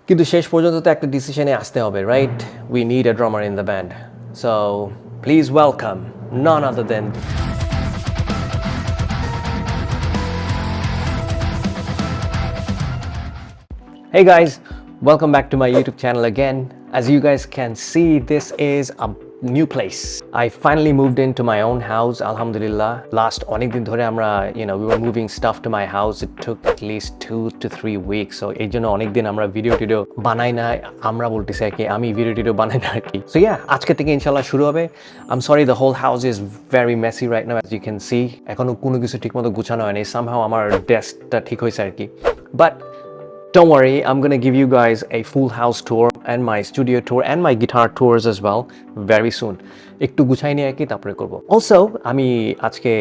কিন্তু শেষ পর্যন্ত তো একটা ডিসিশনে আসতে হবে, right? We need a drummer in the band, so please welcome none other than Hey guys, welcome back to my YouTube channel again. As you guys can see, this is a new place. I finally moved into my own house, alhamdulillah. Last onek din dhore amra, we were moving stuff to my house. It took at least 2 to 3 weeks. So এই জন্য অনেক দিন আমরা video বানাই না, আমরা বলতেছি আর কি, আমি ভিডিও বানাই না আর কি। So yeah, আজকে থেকে ইনশাআল্লাহ শুরু হবে। I'm sorry the whole house is very messy right now, as you can see. এখনো কোনো কিছু ঠিকমতো গুছানো হয়নি। Somehow আমার ডেস্কটা ঠিক হয়েছে আর কি। But don't worry, I'm gonna give you guys a full house tour and my studio tour and my guitar tours as well very soon. একটু গুছাই নিয়ে আর কি তারপরে করব। Also, আমি আজকে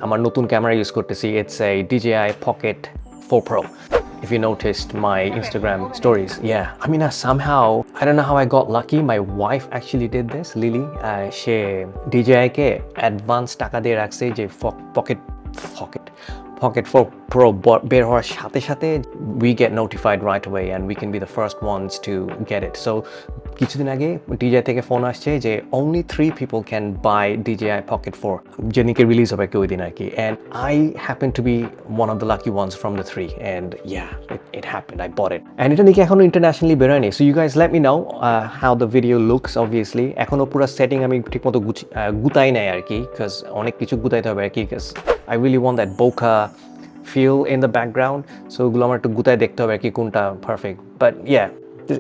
আমার নতুন ক্যামেরা ইউজ করতেছি। It's a DJI Pocket 4 Pro. If you noticed my Instagram stories, yeah. I mean, somehow, I don't know how I got lucky. My wife actually did this, Lily. She DJI K advance টাকা দিয়ে রাখছে যে Pocket 4 Pro বের হওয়ার সাথে সাথে we get notified right away and we can be the first ones to get it. So কিছুদিন আগে DJI থেকে ফোন আসছে যে only 3 people can buy DJI Pocket 4 যেদিনকে রিলিজ হবে ওই দিন আর কি, and I happen to be one of the lucky ones from the 3, and yeah, it happened. I bought it, and এটা নাকি এখনো ইন্টারন্যাশনালি বের হয়নি. So you guys let me know how the video looks. Obviously এখনো পুরো setting আমি ঠিকমতো গুতাই নাই আর কি, because অনেক কিছু গুতাইতে হবে আর কি, because I really want that bokeh feel in the background. So ওগুলো আমার একটু গুতায় দেখতে হবে আর কি কোনটা perfect. But yeah,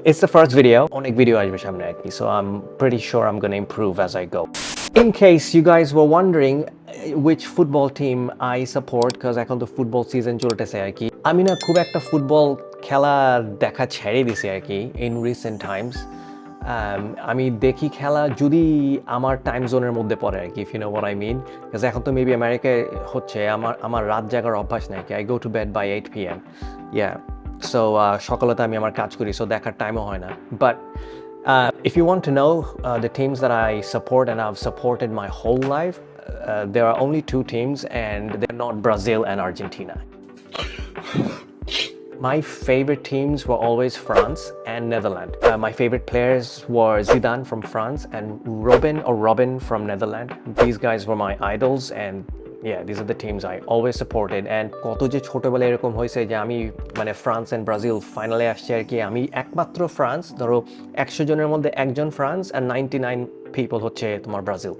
it's the first video. অনেক ভিডিও আসবে সামনে আর কি, so I'm pretty sure I'm gonna improve as I go. In case you guys were wondering which football team I support, because এখন তো ফুটবল সিজন চলতেছে আর কি, আমি না খুব একটা ফুটবল খেলা দেখা ছেড়ে দিছি আর কি in recent times. আমি দেখি খেলা যদি আমার টাইম জোনের মধ্যে পড়ে আর কি, if you know what I mean, because এখন তো মেবি আমেরিকায় হচ্ছে, আমার রাত জাগার অভ্যাস নাই কি, I go to bed by 8 p.m. yeah, so সকালে তো আমি আমার কাজ করি, so দেখার টাইমও হয় না. But if you want to know the teams that I support and I've supported my whole life, there are only 2 teams, and they're not Brazil and Argentina. My favorite teams were always France and Netherlands. My favorite players were Zidane from France and Robin from Netherlands. These guys were my idols, and yeah, these are the teams I always supported. And কত যে ছোটবেলায় এরকম হয়েছে যে আমি মানে France and Brazil ফাইনালে আসছে আর কি, আমি একমাত্র ফ্রান্স, ধরো 100 জনের মধ্যে একজন ফ্রান্স and 99 people হচ্ছে তোমার Brazil.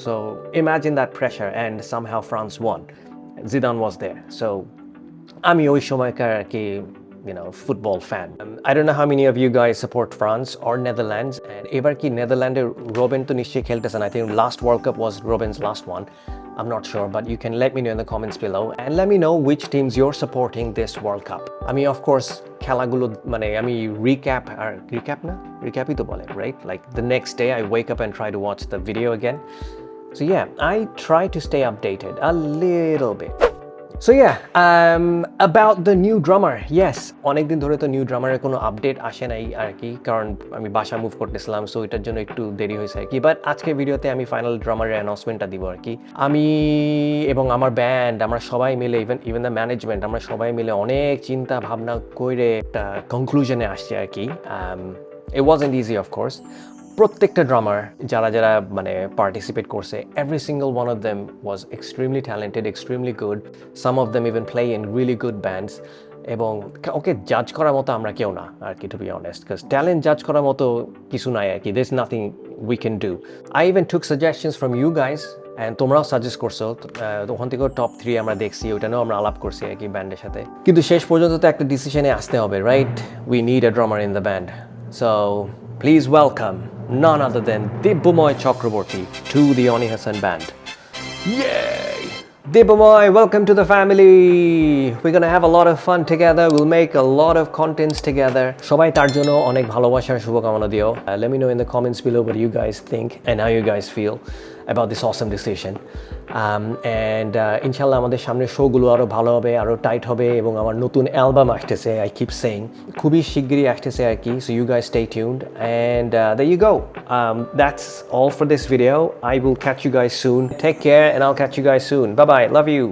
So imagine that pressure, and somehow France won. Zidane was there. So আমি ওই সময়কার আর কি football fan. I don't know how many of you guys support France or Netherlands, and এবার কি নেদারল্যান্ডের রবিন তো নিশ্চয়ই খেলতেছেন. I think last World Cup was Robin's last one. I'm not sure, but you can let me know in the comments below and let me know which teams you're supporting this World Cup. আমি of course খেলাগুলো মানে আমি recapই তো বলে, right? Like the next day I wake up and try to watch the video again. So yeah, I try to stay updated a little bit. So yeah, about the new drummer, yes, অনেক দিন ধরে তো new ড্রামারের কোনো update আসে নাই আর কি, কারণ আমি বাসা মুভ করতেছিলাম, সো এটার জন্য একটু দেরি হয়েছে আর কি। বাট আজকের ভিডিওতে আমি ফাইনাল ড্রামারের অ্যানাউন্সমেন্টটা দিব আর কি। আমি এবং আমার ব্যান্ড, আমরা সবাই মিলে, ইভেন দ্য ম্যানেজমেন্ট, আমরা সবাই মিলে অনেক চিন্তা ভাবনা করে একটা কনক্লুশনে আসছি আর কি। It wasn't easy, of course. প্রত্যেকটা ড্রামার যারা মানে পার্টিসিপেট করছে, every single one of them was extremely talented, extremely good. Some of them even play in really good bands. এবং ওকে জাজ করার মতো আমরা কেউ না আর কি, to be honest, because talent জাজ করার মতো কিছু নাই আর কি. There's nothing we can do. I even took suggestions from you guys, and তোমরাও সাজেস্ট করছো, ওখান থেকেও টপ 3 আমরা দেখছি, ওইটাও আমরা আলাপ করছি আর কি ব্যান্ডের সাথে। কিন্তু শেষ পর্যন্ত তো একটা ডিসিশনে আসতে হবে, right? We need a drummer in the band. So please welcome none other than Dibbomoy Chakraborty to the Oni Hassan Band. Yay! Dibbomoy, welcome to the family. We're gonna have a lot of fun together. We'll make a lot of contents together. সবাই তার জন্য অনেক ভালোবাসার শুভকামনা দিও. Let me know in the comments below what you guys think and how you guys feel about this awesome decision. And ইনশাআল্লাহ আমাদের সামনের শোগুলো আরো ভালো হবে, আরো টাইট হবে, এবং আমার নতুন অ্যালবাম আসতেছে, I keep saying, খুবই শিগগিরই আসতেছে আর কি. So you guys stay tuned, and there you go. That's all for this video. I will catch you guys soon. Take care, and I'll catch you guys soon. Bye bye. Love you.